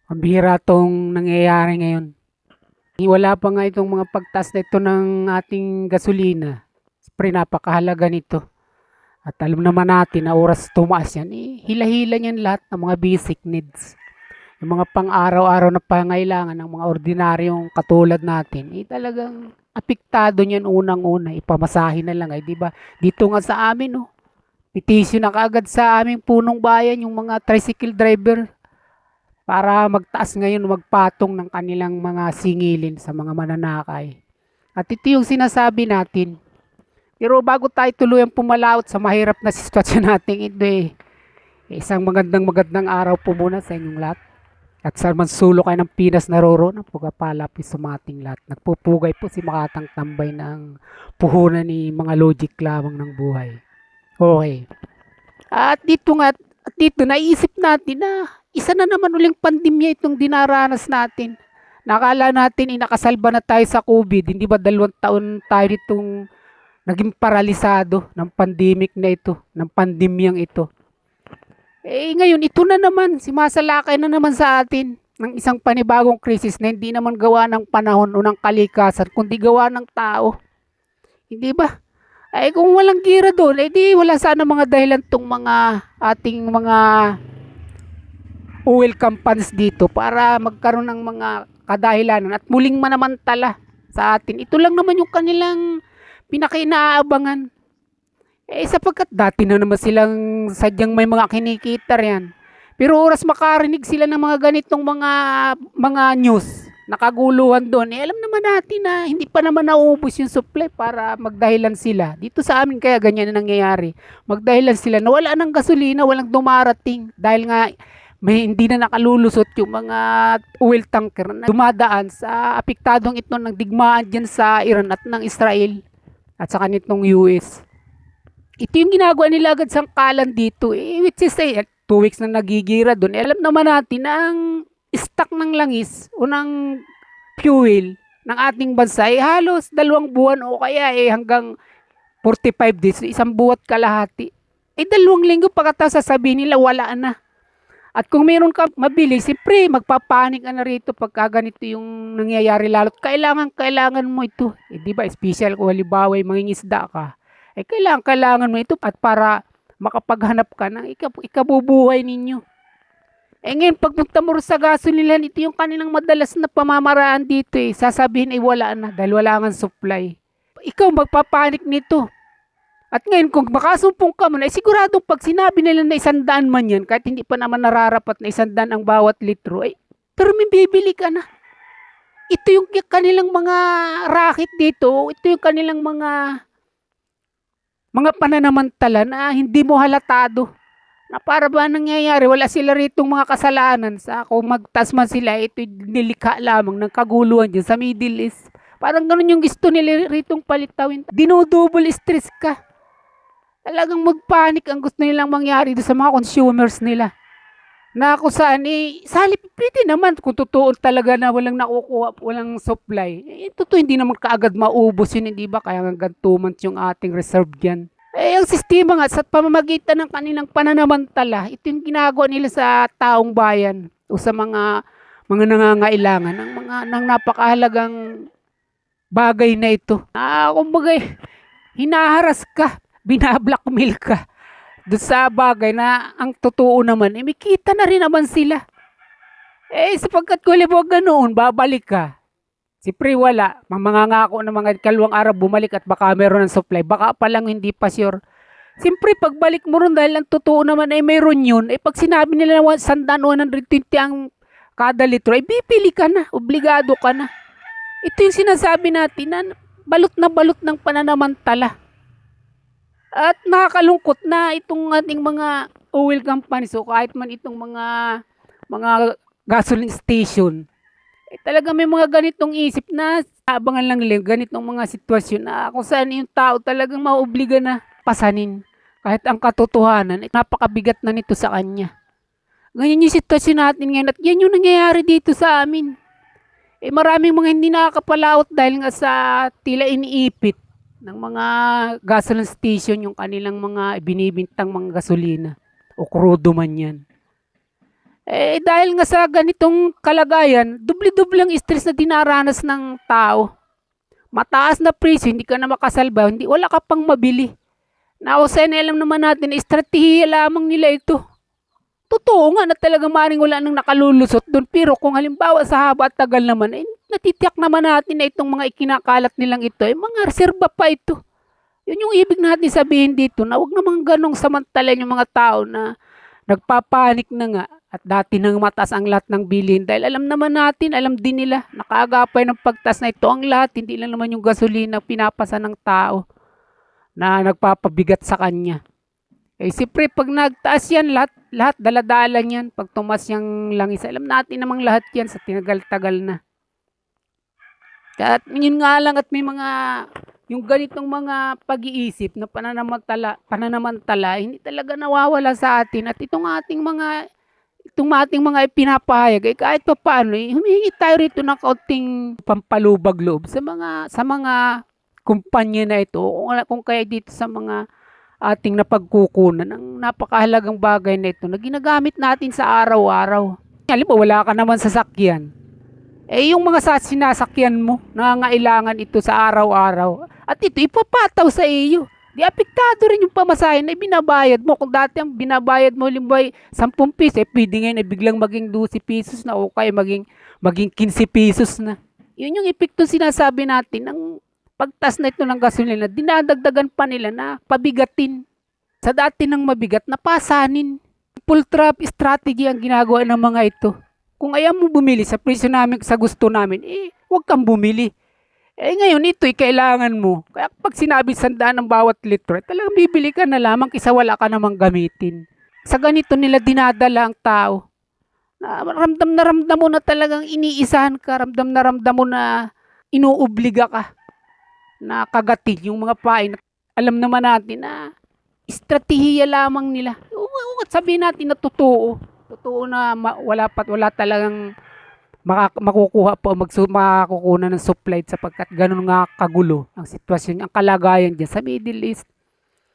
Ang bihira 'tong nangyayari ngayon. Wala pa nga itong mga pagtaas na ito ng ating gasolina. Siyempre napakahalaga nito. At alam naman natin na oras tumaas yan, hila-hila niyan lahat ng mga basic needs. Yung mga pang-araw-araw na pangailangan ng mga ordinaryong katulad natin, talagang apektado niyan unang-una. Ipamasahe na lang, 'di ba? Dito nga sa amin, oh, petisyon na kaagad sa aming punong bayan yung mga tricycle driver para magtaas ngayon, magpatong ng kanilang mga singilin sa mga mananakay. At ito yung sinasabi natin. Pero bago tayo tuluyang pumalaot sa mahirap na sitwasyon natin ito, isang magandang araw po muna sa inyong lahat. At sa mansulo kayo ng Pinas naroroon, pagkapala po sumating lahat. Nagpupugay po si Makatang Tambay ng puhunan ni mga logic lamang ng buhay. Okay. At dito naisip natin na isa na naman uling pandemya itong dinaranas natin. Nakala natin inakasalba na tayo sa COVID, hindi ba 2 taon tayo nitong naging paralisado ng pandemic na ito, ng pandemyang ito. Ngayon, ito na naman, sumasalakay na naman sa atin ng isang panibagong krisis na hindi naman gawa ng panahon o ng kalikasan, kundi gawa ng tao. Hindi ba? Kung walang gira doon, di wala sana mga dahilan tong mga ating mga oil companies dito para magkaroon ng mga kadahilanan at muling manamantala sa atin. Ito lang naman yung kanilang pinakainaabangan. Sapagkat dati na naman silang sadyang may mga kinikita yan. Pero oras makarinig sila ng mga ganitong mga news, nakaguluhan doon, alam naman natin na hindi pa naman nauubos yung supply para magdahilan sila. Dito sa amin kaya ganyan na nangyayari. Magdahilan sila na wala ng gasolina, walang dumarating dahil nga may hindi na nakalulusot yung mga oil tanker na dumadaan sa apektadong ito ng digmaan dyan sa Iran at ng Israel at sa kanitong US. Ito yung ginagawa nila agad sangkalan dito, which is 2 weeks na nagigira doon. Alam naman natin na ang stock ng langis o ng fuel ng ating bansa ay halos 2 buwan o kaya hanggang 45 days, isang buwat kalahati. 2 linggo pagkatapos sasabihin nila wala na. At kung meron ka mabili, siyempre magpapanik ka na rito pagka ganito yung nangyayari, lalo't kailangan mo ito. Di ba, special kung halimbawa mangingisda ka, kailangan mo ito at para makapaghanap ka ng ikabubuhay ninyo. Ngayon, pagpunta mo sa gasolinan, ito yung kanilang madalas na pamamaraan dito. Sasabihin ay wala na dahil wala nga supply. Ikaw magpapanik nito. At ngayon, kung makasumpong ka man, siguradong pag sinabi nila na 100 man yan, kahit hindi pa naman nararapat na 100 ang bawat litro, pero may bibili ka na. Ito yung kanilang mga racket dito, ito yung kanilang mga pananamantala na hindi mo halatado. Na para ba nangyayari, wala sila ritong mga kasalanan sa kung magtas man sila, ito nilikha lamang ng kaguluhan dyan sa Middle East. Parang ganun yung gusto nila ritong palitawin. Dinodouble stress ka. Talagang magpanik ang gusto nilang mangyari doon sa mga consumers nila. Na kung saan, salip, pwede naman kung totoo talaga na walang nakukuha, walang supply. Totoo, hindi naman kaagad maubos yun, hindi ba? Kaya hanggang 2 months yung ating reserve dyan. Ang sistema nga, sa pamamagitan ng kanilang pananamantala, ito yung ginagawa nila sa taong bayan o sa mga nangangailangan ng napakahalagang bagay na ito. Kumbaga, hinaharas ka, binablackmail ka doon sa bagay na ang totoo naman, may kita na rin naman sila. Sapagkat kung halimbawa ganoon, babalik ka. Siyempre wala, mangangako na mga kalawang araw bumalik at baka meron ng supply, baka pa lang hindi pa sure. Siyempre pagbalik mo ron dahil ang totoo naman ay mayroon yun, pag sinabi nila na 120 ang kada litro, bibili ka na, obligado ka na. Ito yung sinasabi natin na balot ng pananamantala. At nakakalungkot na itong ating mga oil companies o kahit man itong mga gasoline station, talaga may mga ganitong isip na abangan lang nila ganitong mga sitwasyon na kung saan yung tao talagang maobliga na pasanin kahit ang katotohanan napakabigat na nito sa kanya. Ganyan yung sitwasyon natin ngayon at yan yung nangyayari dito sa amin. Maraming mga hindi nakakapalaot dahil nga sa tila iniipit ng mga gasoline station yung kanilang mga binibintang mga gasolina o krudo man yan. Dahil nga sa ganitong kalagayan, dubli-dubli ang stress na dinaranas ng tao. Mataas na presyo, hindi ka na makasalba, hindi, wala ka pang mabili. Nausay na alam naman natin, estratehiya lamang nila ito. Totoo nga na talagang maring wala nang nakalulusot doon. Pero kung halimbawa sa haba at tagal naman, natitiyak naman natin na itong mga ikinakalat nilang ito, mga reserba pa ito. Yun yung ibig natin sabihin dito, na huwag namang ganong samantalan yung mga tao na nagpapanik na nga at dati nang mataas ang lahat ng bilhin dahil alam naman natin, alam din nila, nakaagapay ng pagtas na ito ang lahat, hindi lang naman yung gasolina pinapasa ng tao na nagpapabigat sa kanya. Siyempre, pag nagtaas yan, lahat daladalan yan. Pag tumas yung langis, alam natin namang lahat yan sa tinagal-tagal na. At yun nga lang at may mga, yung ganitong mga pag-iisip na pananamantala, hindi talaga nawawala sa atin. At itong ating mga ipinapahayag, kahit pa paano, humihingi tayo rito ng kaunting pampalubag loob sa mga kumpanya na ito, kung kaya dito sa mga ating napagkukunan ng napakahalagang bagay na ito na ginagamit natin sa araw-araw. Halimbawa, wala ka naman sasakyan. Yung mga sinasakyan mo, nangangailangan ito sa araw-araw. At ito, ipapataw sa iyo. Di apektado rin yung pamasahe na binabayad mo. Kung dati ang binabayad mo, halimbawa, 10 piso, pwede ngayon biglang maging 12 pesos na o kaya maging 15 pesos na. Yun yung epekto sinasabi natin ng pagtas na ito ng gasolina, dinadagdagan pa nila na pabigatin. Sa dati ng mabigat na pasanin. Full trap strategy ang ginagawa ng mga ito. Kung ayaw mo bumili sa presyo namin, sa gusto namin, huwag kang bumili. Ngayon ito'y kailangan mo. Kaya pag sinabi 100 ng bawat litro, talagang bibili ka na lamang kaysa wala ka namang gamitin. Sa ganito nila dinadala ang tao. Na ramdam mo na talagang iniisahan ka, ramdam na ramdam mo na inuobliga ka na kagatin yung mga pain. Alam naman natin na estratehiya lamang nila. Sabihin natin na totoo. Totoo na wala talagang makukuha po makukuha ng supply sapagkat ganun nga kagulo ang sitwasyon, ang kalagayan diyan sa Middle East.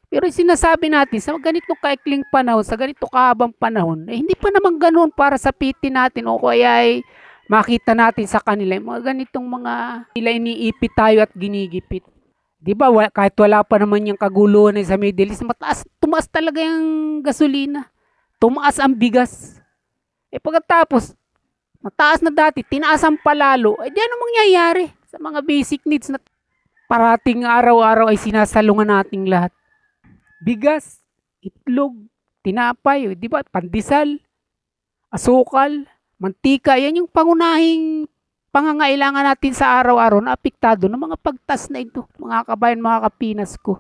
Pero sinasabi natin sa ganitong kaikling panahon, sa ganito kahabang panahon, hindi pa naman ganoon para sa piti natin o kaya ay makita natin sa kanila mga ganitong mga nila iniipit tayo at ginigipit. 'Di ba? Kahit wala pa naman yung kaguluhan sa Middle East, tumaas talaga yung gasolina. Tumaas ang bigas. Pagkatapos mataas na dati, tinaas ang palalo. Di ano mangyayari sa mga basic needs na parating araw-araw ay sinasalungan nating lahat. Bigas, itlog, tinapay, di ba? Pandesal, asukal, mantika, yan yung pangunahing pangangailangan natin sa araw-araw na apektado ng mga pagtas na ito, mga kabayan, mga kapinas ko.